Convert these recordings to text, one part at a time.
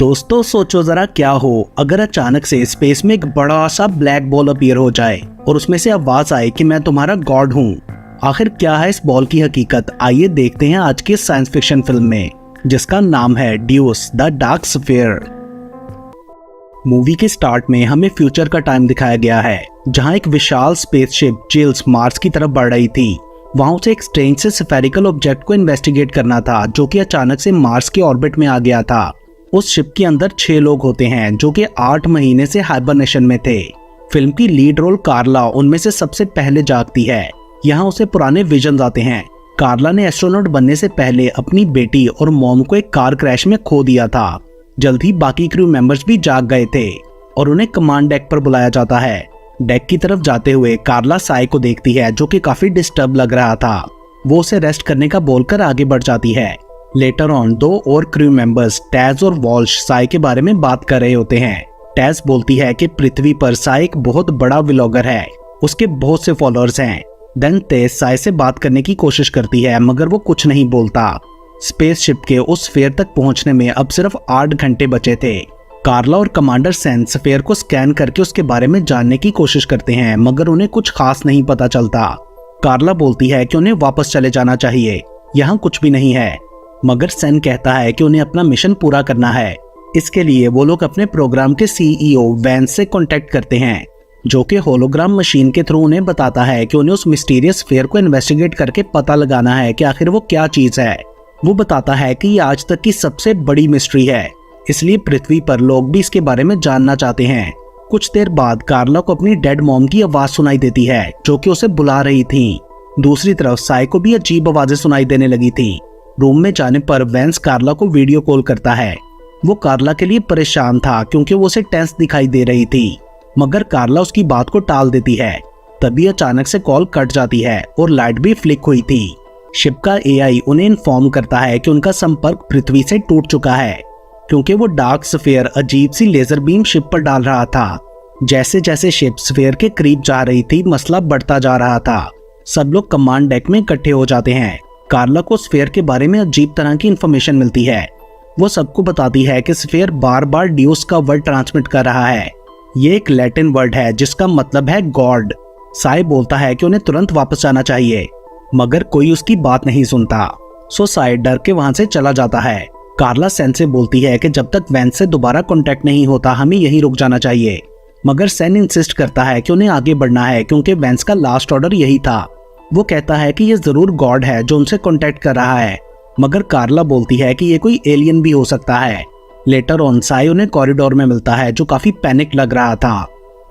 दोस्तों सोचो जरा क्या हो अगर अचानक से स्पेस में एक बड़ा सा ब्लैक बॉल अपीयर हो जाए और उसमें से आवाज आए कि मैं तुम्हारा गॉड हूँ। आखिर क्या है इस बॉल की हकीकत, आइए देखते हैं आज की साइंस फिक्शन फिल्म में जिसका नाम है ड्यूस द डार्क स्फीयर। मूवी के स्टार्ट में हमें फ्यूचर का टाइम दिखाया गया है जहां एक विशाल स्पेसशिप जिल्स मार्स की तरफ बढ़ रही थी। वहां उसे एक स्ट्रेंज से स्फेरिकल ऑब्जेक्ट को इन्वेस्टिगेट करना था जो कि अचानक से मार्स के ऑर्बिट में आ गया था। उस शिप के अंदर 6 लोग होते हैं जो कि 8 महीने से हाइबरनेशन में थे। फिल्म की लीड रोल कार्ला उनमें से सबसे पहले जागती है। यहाँ उसे पुराने विजन आते हैं। कार्ला ने एस्ट्रोनॉट बनने से पहले अपनी बेटी और मॉम को एक कार क्रैश में खो दिया था। जल्द ही बाकी क्रू मेंबर्स भी जाग गए थे और उन्हें कमांड डेक पर बुलाया जाता है। डेक की तरफ जाते हुए कार्ला साई को देखती है जो कि काफी डिस्टर्ब लग रहा था। वो उसे रेस्ट करने का बोलकर आगे बढ़ जाती है। लेटर ऑन 2 और क्रू मेंबर्स टैज और वॉल्श साई के बारे में बात कर रहे होते हैं। टैज बोलती है कि पृथ्वी पर साई एक बहुत बड़ा व्लॉगर है, उसके बहुत से फॉलोअर्स हैं। देन तेज साई से बात करने की कोशिश करती है मगर वो कुछ नहीं बोलता। स्पेसशिप के उस स्फीयर तक पहुंचने में अब सिर्फ 8 घंटे बचे थे। कार्ला और कमांडर सेन स्फीयर को स्कैन करके उसके बारे में जानने की कोशिश करते हैं मगर उन्हें कुछ खास नहीं पता चलता। कार्ला बोलती है कि उन्हें वापस चले जाना चाहिए, यहाँ कुछ भी नहीं है। मगर सेन कहता है कि उन्हें अपना मिशन पूरा करना है। इसके लिए वो लोग अपने प्रोग्राम के सीईओ वैंस से कांटेक्ट करते हैं जो कि होलोग्राम मशीन के थ्रू उन्हें बताता है कि उन्हें उस मिस्टीरियस स्फीयर को इन्वेस्टिगेट करके पता लगाना है कि आखिर वो क्या चीज है। वो बताता है कि ये आज तक की सबसे बड़ी मिस्ट्री है, इसलिए पृथ्वी पर लोग भी इसके बारे में जानना चाहते हैं। कुछ देर बाद कार्ला को अपनी डेड मॉम की आवाज सुनाई देती है जो कि उसे बुला रही थी। दूसरी तरफ साई को भी अजीब आवाजें सुनाई देने लगी थी। रूम में जाने पर वैंस कार्ला को वीडियो कॉल करता है। वो कार्ला के लिए परेशान था क्योंकि वो उसे टेंस दिखाई दे रही थी मगर कार्ला उसकी बात को टाल देती है। तभी अचानक से कॉल कट जाती है और लाइट भी फ्लिक हुई थी। शिप का एआई उन्हें इन्फॉर्म करता है कि उनका संपर्क पृथ्वी से टूट चुका है क्योंकि वो डार्क स्फीयर अजीब सी लेजर बीम शिप पर डाल रहा था। जैसे जैसे शिप स्फीयर के करीब जा रही थी मसला बढ़ता जा रहा था। सब लोग कमांड डेक में इकट्ठे हो जाते हैं। कार्ला को स्फीयर के बारे में अजीब तरह की इंफॉर्मेशन मिलती है। वो सबको बताती है कि स्फीयर बार बार ड्यूस का वर्ड ट्रांसमिट कर रहा है। ये एक लैटिन वर्ड है जिसका मतलब है गॉड। साई बोलता है कि उन्हें तुरंत वापस जाना चाहिए मगर कोई उसकी बात नहीं सुनता। सो साई डर के वहां से चला जाता है। कार्ला सेन से बोलती है कि जब तक वैंस से दोबारा कांटेक्ट नहीं होता हमें यहीं रुक जाना चाहिए मगर सेन इंसिस्ट करता है कि उन्हें आगे बढ़ना है क्योंकि वैंस का लास्ट ऑर्डर यही था। वो कहता है कि ये जरूर गॉड है जो उनसे कांटेक्ट कर रहा है मगर कार्ला बोलती है कि ये कोई एलियन भी हो सकता है। लेटर ऑन साई उन्हें कॉरिडोर में मिलता है जो काफी पैनिक लग रहा था।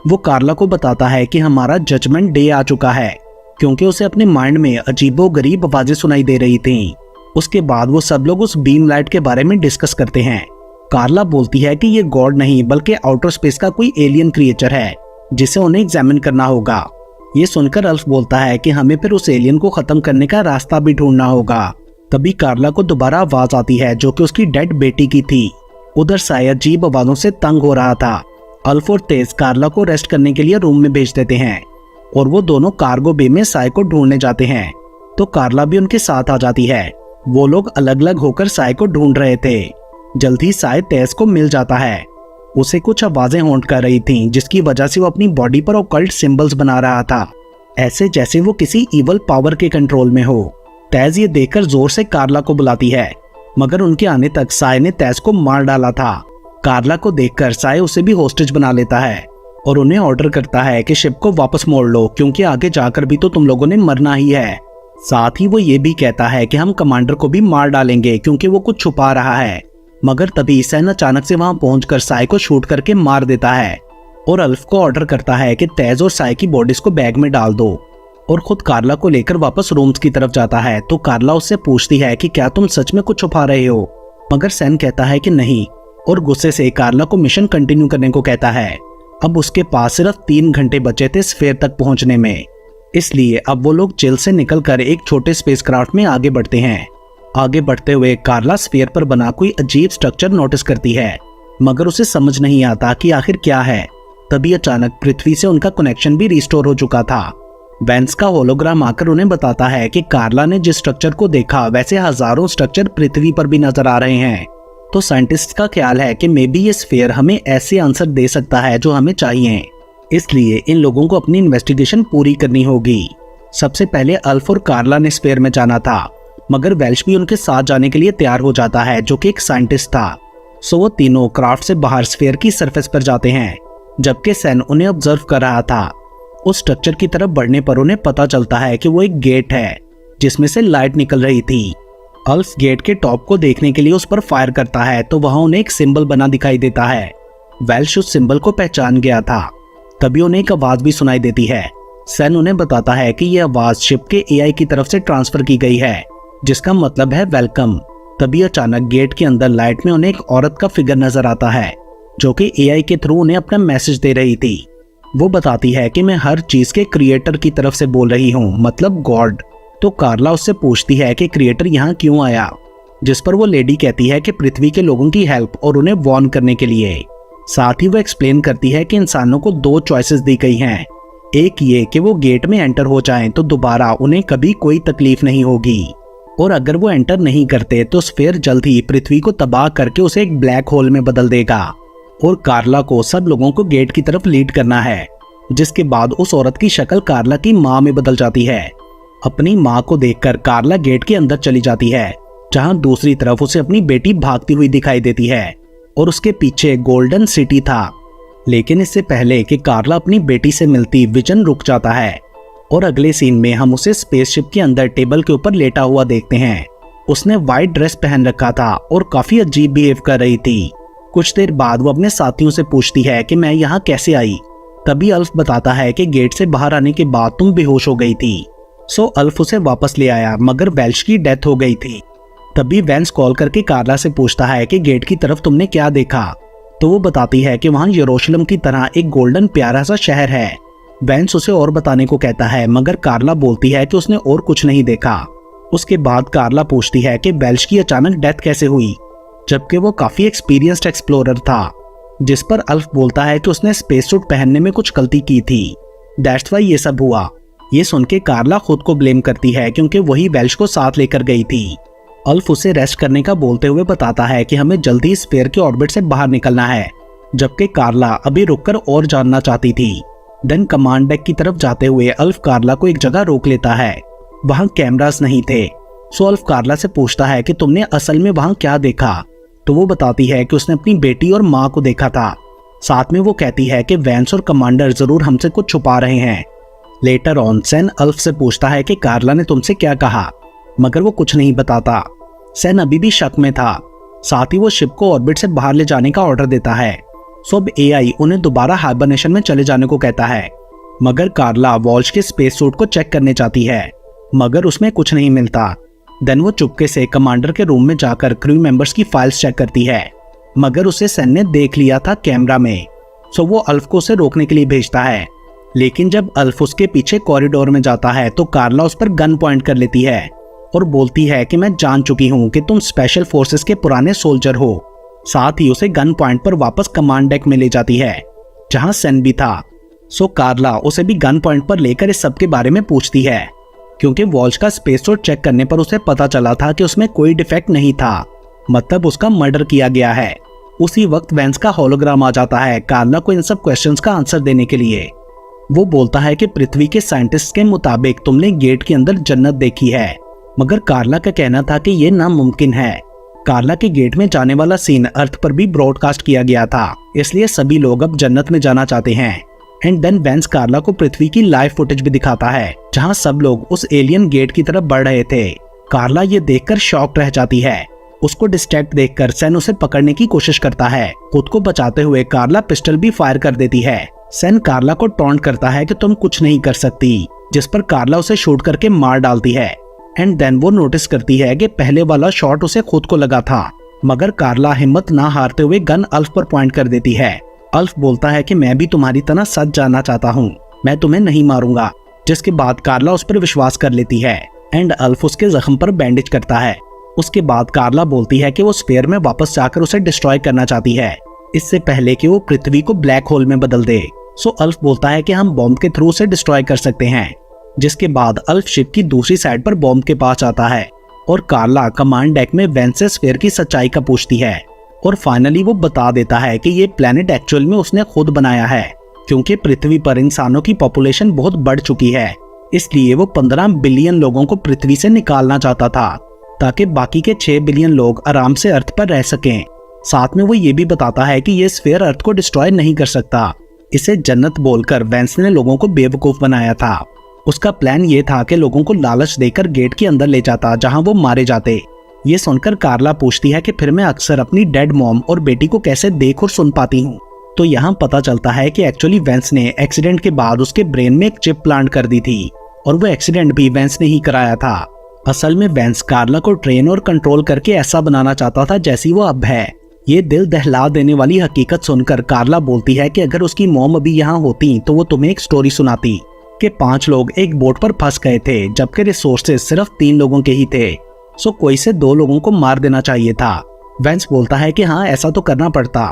वो कार्ला को बताता है कि हमारा जजमेंट डे आ चुका है क्योंकि उसे अपने माइंड में अजीबोगरीब आवाजें सुनाई दे रही थीं। उसके बाद वो सब लोग उस बीम लाइट के बारे में डिस्कस करते हैं। कार्ला बोलती है कि ये गॉड नहीं बल्कि आउटर स्पेस का कोई एलियन क्रिएचर है जिसे उन्हें एग्जामिन करना होगा। ये सुनकर अल्फ बोलता है कि हमें फिर उस एलियन को खत्म करने का रास्ता भी ढूंढना होगा। तभी कार्ला को दोबारा आवाज आती है जो कि उसकी डेड बेटी की थी। उधर साई अजीब आवाजों से तंग हो रहा था। अल्फ और तेज कार्ला को रेस्ट करने के लिए रूम में भेज देते हैं और वो दोनों कार्गो बे में साई को ढूंढने जाते हैं तो कार्ला भी उनके साथ आ जाती है। वो लोग अलग अलग होकर साई को ढूंढ रहे थे। जल्द ही साई तेज को मिल जाता है। उसे कुछ आवाजें हॉन्ट कर रही थीं जिसकी वजह से वो अपनी बॉडी पर ऑकल्ट सिंबल्स बना रहा था, ऐसे जैसे वो किसी इवल पावर के कंट्रोल में हो। तेज ये देखकर जोर से कार्ला को बुलाती है मगर उनके आने तक साई ने तेज को मार डाला था। कार्ला को देखकर साई उसे भी होस्टेज बना लेता है और उन्हें ऑर्डर करता है कि शिप को वापस मोड़ लो क्योंकि आगे जाकर भी तो तुम लोगों ने मरना ही है। साथ ही वो ये भी कहता है कि हम कमांडर को भी मार डालेंगे क्योंकि वो कुछ छुपा रहा है। मगर तभी सेन अचानक से वहां पहुंचकर साई को शूट करके मार देता है और अल्फ को ऑर्डर करता है कि तेज और साई की बॉडीज को बैग में डाल दो और खुद कार्ला को लेकर वापस रूम्स की तरफ जाता है। तो कार्ला उससे पूछती है कि क्या तुम सच में कुछ छुपा रहे हो मगर सेन कहता है कि नहीं और गुस्से से कार्ला को मिशन कंटिन्यू करने को कहता है। अब उसके पास सिर्फ 3 घंटे बचे थे स्फीयर तक पहुंचने में, इसलिए अब वो लोग जेल से निकलकर एक छोटे स्पेसक्राफ्ट में आगे बढ़ते हैं। आगे बढ़ते हुए कार्ला स्फीयर पर बना कोई अजीब स्ट्रक्चर नोटिस करती है मगर उसे समझ नहीं आता कि आखिर क्या है। तभी अचानक पृथ्वी से उनका कनेक्शन भी रिस्टोर हो चुका था। वैंस का होलोग्राम आकर उन्हें बताता है कि कार्ला ने जिस स्ट्रक्चर को देखा वैसे हजारों स्ट्रक्चर पृथ्वी पर भी नजर आ रहे हैं। तो साइंटिस्ट का ख्याल है कि मे बी ये स्फीयर हमें ऐसे आंसर दे सकता है जो हमें चाहिए, इसलिए इन लोगों को अपनी इन्वेस्टिगेशन पूरी करनी होगी। सबसे पहले अल्फ और कार्ला ने स्फीयर में जाना था, मगर वेल्श भी उनके साथ जाने के लिए तैयार हो जाता है, जो कि एक साइंटिस्ट था। सो वो तीनों क्राफ्ट से बाहर स्फीयर की सरफेस पर जाते हैं, जबकि सैन उन्हें ऑब्जर्व कर रहा था। उस स्ट्रक्चर की तरफ बढ़ने पर उन्हें पता चलता है कि वो एक गेट है जिसमें से लाइट निकल रही थी। अल्फ गेट के टॉप को देखने के लिए उस पर फायर करता है तो वहां उन्हें एक सिंबल बना दिखाई देता है। वेल्श उस सिंबल को पहचान गया था। तभी उन्हें एक आवाज भी सुनाई देती है। सैन उन्हें बताता है कि यह आवाज शिप के एआई की तरफ से ट्रांसफर की गई है, जिसका मतलब है वेलकम। तभी अचानक गेट के अंदर लाइट में उन्हें एक औरत का फिगर नजर आता है, जो कि एआई के थ्रू उन्हें अपना मैसेज दे रही थी। वो बताती है कि मैं हर चीज के क्रिएटर की तरफ से बोल रही हूँ, मतलब गॉड। तो कार्ला उससे पूछती है कि क्रिएटर यहाँ क्यों आया, जिस पर वो लेडी कहती है कि पृथ्वी के लोगों की हेल्प और उन्हें वार्न करने के लिए। साथ ही वो एक्सप्लेन करती है कि इंसानों को 2 चॉइसेस दी गई हैं। एक ये कि वो गेट में एंटर हो जाएं तो दोबारा उन्हें कभी कोई तकलीफ नहीं होगी, और अगर वो एंटर नहीं करते तो स्फीयर जल्द ही पृथ्वी को तबाह करके उसे एक ब्लैक होल में बदल देगा। और कार्ला को सब लोगों को गेट की तरफ लीड करना है, जिसके बाद उस औरत की शक्ल कार्ला की माँ में बदल जाती है। अपनी माँ को देखकर कार्ला गेट के अंदर चली जाती है, जहाँ दूसरी तरफ उसे अपनी बेटी भागती हुई दिखाई देती है, और उसके पीछे गोल्डन सिटी था। लेकिन इससे पहले कि कार्ला अपनी बेटी से मिलती, विजन रुक जाता है, और अगले सीन में हम उसे स्पेसशिप के अंदर टेबल के ऊपर लेटा हुआ देखते हैं। उसने व्हाइट ड्रेस पहन रखा था और काफी अजीब बिहेव कर रही थी। कुछ देर बाद वो अपने साथियों से पूछती है कि मैं यहाँ कैसे आई। तभी अल्फ बताता है कि गेट से बाहर आने के बाद तुम बेहोश हो गई थी। सो अल्फ उसे वापस ले आया, मगर वेल्श की डेथ हो गई थी। तभी वेंस कॉल करके कार्ला से पूछता है कि गेट की तरफ तुमने क्या देखा। तो वो बताती है कि वहाँ यरूशलेम की तरह एक गोल्डन प्यारा सा शहर है। वेंस उसे और बताने को कहता है, मगर कार्ला बोलती है कि उसने और कुछ नहीं देखा। उसके बाद कार्ला पूछती है कि वेल्श की अचानक डेथ कैसे हुई, जबकि वो काफी एक्सपीरियंस्ड एक्सप्लोरर था। जिस पर अल्फ बोलता है कि उसने स्पेस सूट पहनने में कुछ गलती की थी, दैट्स वाई ये सब हुआ। ये सुन के कार्ला खुद को ब्लेम करती है, क्योंकि वही वेल्श को साथ लेकर गई थी। अल्फ उसे रेस्ट करने का बोलते हुए बताता है कि हमें जल्दी स्फीयर के ऑर्बिट से बाहर निकलना है, जबकि कार्ला अभी रुककर और जानना चाहती थी। देन कमांड डेक की तरफ जाते हुए अल्फ कार्ला को एक जगह रोक लेता है। वहाँ कैमरास नहीं थे। सो अल्फ कार्ला से पूछता है कि तुमने असल में वहाँ क्या देखा। तो वो बताती है कि उसने अपनी बेटी और माँ को देखा था। साथ में वो कहती है कि वेंस और कमांडर जरूर हमसे कुछ छुपा रहे हैं। लेटर ऑन सैन अल्फ से पूछता है कि कार्ला ने तुमसे क्या कहा, मगर वो कुछ नहीं बताता। सैन अभी भी शक में था। साथ ही वो शिप को ऑर्बिट से बाहर ले जाने का ऑर्डर देता है। सो अब एआई उन्हें दोबारा हाइबरनेशन में चले जाने को कहता है, मगर कार्ला वॉल्श के स्पेस सूट को चेक करने चाहती है, मगर उसमें कुछ नहीं मिलता। देन वो चुपके से कमांडर के रूम में जाकर क्रू मेंबर्स की फाइल्स चेक करती है, मगर उसे सैन ने देख लिया था कैमरा में। सो वो अल्फ को उसे रोकने के लिए भेजता है। लेकिन जब अल्फ उसके पीछे कॉरिडोर में जाता है तो कार्ला उस पर गन पॉइंट कर लेती है और बोलती है कि मैं जान चुकी हूँ कि तुम स्पेशल फोर्सेस के पुराने सोल्जर हो। साथ ही उसे गन पॉइंट पर वापस कमांड डेक में ले जाती है, जहाँ सैन भी था। सो कार्ला उसे भी गन पॉइंट पर लेकर इस सब के बारे में पूछती है, क्योंकि वॉल्श का स्पेस सूट चेक करने पर उसे पता चला था कि उसमें कोई डिफेक्ट नहीं था, मतलब उसका मर्डर किया गया है। उसी वक्त वेंस का होलोग्राम आ जाता है कार्ला को इन सब क्वेश्चंस का आंसर देने के लिए। वो बोलता है कि पृथ्वी के साइंटिस्ट के मुताबिक तुमने गेट के अंदर जन्नत देखी है, मगर कार्ला का कहना था कि ये नामुमकिन है। कार्ला के गेट में जाने वाला सीन अर्थ पर भी ब्रॉडकास्ट किया गया था, इसलिए सभी लोग अब जन्नत में जाना चाहते हैं। एंड देन वेंस कार्ला को पृथ्वी की लाइव फुटेज भी दिखाता है, जहां सब लोग उस एलियन गेट की तरफ बढ़ रहे थे। कार्ला ये देखकर शॉक्ड रह जाती है। उसको डिस्ट्रैक्ट देखकर सैन उसे पकड़ने की कोशिश करता है। खुद को बचाते हुए कार्ला पिस्टल भी फायर कर देती है। सैन कार्ला को टॉन्ट करता है कि तुम कुछ नहीं कर सकती, जिस पर कार्ला उसे शूट करके मार डालती है। एंड देन वो नोटिस करती है कि पहले वाला शॉट उसे खुद को लगा था, मगर कार्ला हिम्मत ना हारते हुए गन अल्फ पर पॉइंट कर देती है। अल्फ बोलता है कि मैं भी तुम्हारी तरह सच जानना चाहता हूँ, मैं तुम्हें नहीं मारूंगा, जिसके बाद कार्ला उस पर विश्वास कर लेती है। एंड अल्फ उसके जख्म पर बैंडेज करता है। उसके बाद कार्ला बोलती है कि वो स्फीयर में वापस जाकर उसे डिस्ट्रॉय करना चाहती है, इससे पहले कि वो पृथ्वी को ब्लैक होल में बदल दे। सो अल्फ बोलता है कि हम बॉम्ब के थ्रू उसे डिस्ट्रॉय कर सकते हैं, जिसके बाद अल्फ शिप की दूसरी साइड पर बॉम्ब के पास आता है और कार्ला कमांड डेक में वेंस से स्फीयर की सच्चाई का पूछती है। और फाइनली वो बता देता है कि ये प्लेनेट एक्चुअल में उसने खुद बनाया है, क्योंकि पृथ्वी पर इंसानों की पॉपुलेशन बहुत बढ़ चुकी है, इसलिए वो 15 बिलियन लोगों को पृथ्वी से निकालना चाहता था ताकि बाकी के 6 बिलियन लोग आराम से अर्थ पर रह सकें। साथ में वो ये भी बताता है कि ये स्फीयर अर्थ को डिस्ट्रॉय नहीं कर सकता। इसे जन्नत बोलकर वेंस ने लोगों को बेवकूफ बनाया था। उसका प्लान ये था कि लोगों को लालच देकर गेट के अंदर ले जाता जहां वो मारे जाते। ये सुनकर कार्ला पूछती है कि फिर मैं अक्सर अपनी डेड मॉम और बेटी को कैसे देख और सुन पाती हूँ। तो यहाँ पता चलता है कि एक्चुअली वेंस ने एक्सीडेंट के बाद उसके ब्रेन में एक चिप प्लांट कर दी थी और वो एक्सीडेंट भी वेंस ने ही कराया था। असल में वेंस कार्ला को ट्रेन और कंट्रोल करके ऐसा बनाना चाहता था जैसी वो अब है। ये दिल दहला देने वाली हकीकत सुनकर कार्ला बोलती है कि अगर उसकी मॉम अभी यहाँ होती तो वो तुम्हें एक स्टोरी सुनाती कि 5 लोग एक बोट पर फंस गए थे जबकि रिसोर्सेज सिर्फ 3 लोगों के ही थे, सो कोई से 2 लोगों को मार देना चाहिए था। वेंस बोलता है कि हाँ ऐसा तो करना पड़ता,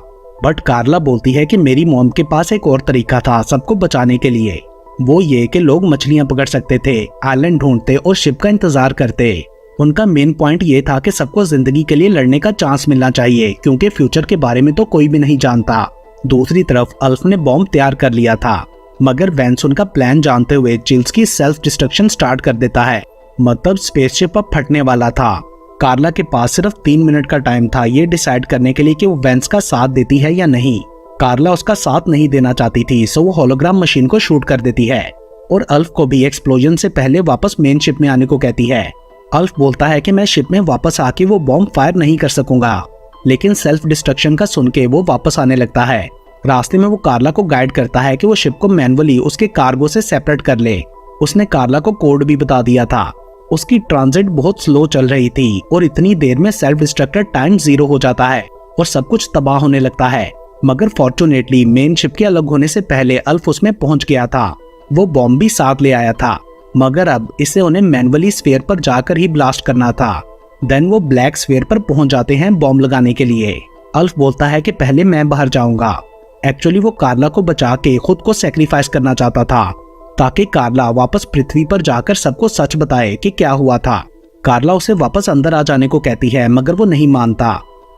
बट कार्ला बोलती है कि मेरी मॉम के पास एक और तरीका था सबको बचाने के लिए। वो ये कि लोग मछलियां पकड़ सकते थे, आइलैंड ढूंढते और शिप का इंतजार करते। उनका मेन पॉइंट ये था कि सबको जिंदगी के लिए लड़ने का चांस मिलना चाहिए, क्योंकि फ्यूचर के बारे में तो कोई भी नहीं जानता। दूसरी तरफ अल्फ ने बॉम्ब तैयार कर लिया था, मगर वेंस उनका प्लान जानते हुए चिल्स की सेल्फ डिस्ट्रक्शन स्टार्ट कर देता है। मतलब स्पेसशिप अब फटने वाला था। कार्ला के पास सिर्फ 3 मिनट का टाइम था ये डिसाइड करने के लिए कि वो वेंस का साथ देती है या नहीं। कार्ला उसका साथ नहीं देना चाहती थी, सो वो होलोग्राम मशीन को शूट कर देती है और अल्फ को भी एक्सप्लोजन से पहले वापस मेन शिप में आने को कहती है। अल्फ बोलता है कि मैं शिप में वापस आके वो बॉम्ब फायर नहीं कर सकूंगा, लेकिन सेल्फ डिस्ट्रक्शन का सुन के वो वापस आने लगता है। रास्ते में वो कार्ला को गाइड करता है कि वो शिप को मैनुअली उसके कार्गो से सेपरेट कर ले। उसने कार्ला को कोड भी बता दिया था। उसकी ट्रांजिट बहुत स्लो चल रही थी और इतनी देर में सेल्फ डिस्ट्रक्टर टाइम 0 हो जाता है और सब कुछ तबाह होने लगता है। मगर फॉर्चुनेटली मेन शिप के अलग होने से पहले अल्फ उसमें पहुंच गया था। वो बॉम्ब भी साथ ले आया था, मगर अब इसे उन्हें मैनुअली स्फीयर पर जाकर ही ब्लास्ट करना था। देन वो ब्लैक स्फीयर पर पहुंच जाते हैं बॉम्ब लगाने के लिए। अल्फ बोलता है कि पहले मैं बाहर जाऊंगा। एक्चुअली वो कार्ला को बचा के खुद को सेक्रीफाइस करना चाहता था ताकि कार्ला वापस पृथ्वी पर जाकर सबको सच बताए कि क्या हुआ था। कार्ला उसे वापस अंदर आ जाने को कहती है, मगर वो नहीं मानता।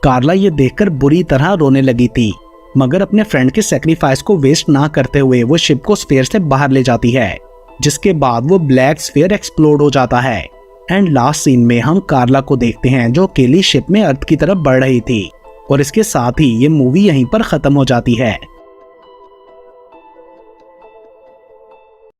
कार्ला ये देखकर बुरी तरह रोने लगी थी, मगर अपने फ्रेंड के सेक्रीफाइस को वेस्ट ना करते हुए वो शिप को स्फीयर से बाहर ले जाती है, जिसके बाद वो ब्लैक स्फीयर एक्सप्लोड हो जाता है। एंड लास्ट सीन में हम कार्ला को देखते हैं जो अकेली शिप में अर्थ की तरफ बढ़ रही थी। और इसके साथ ही ये मूवी यहीं पर खत्म हो जाती है।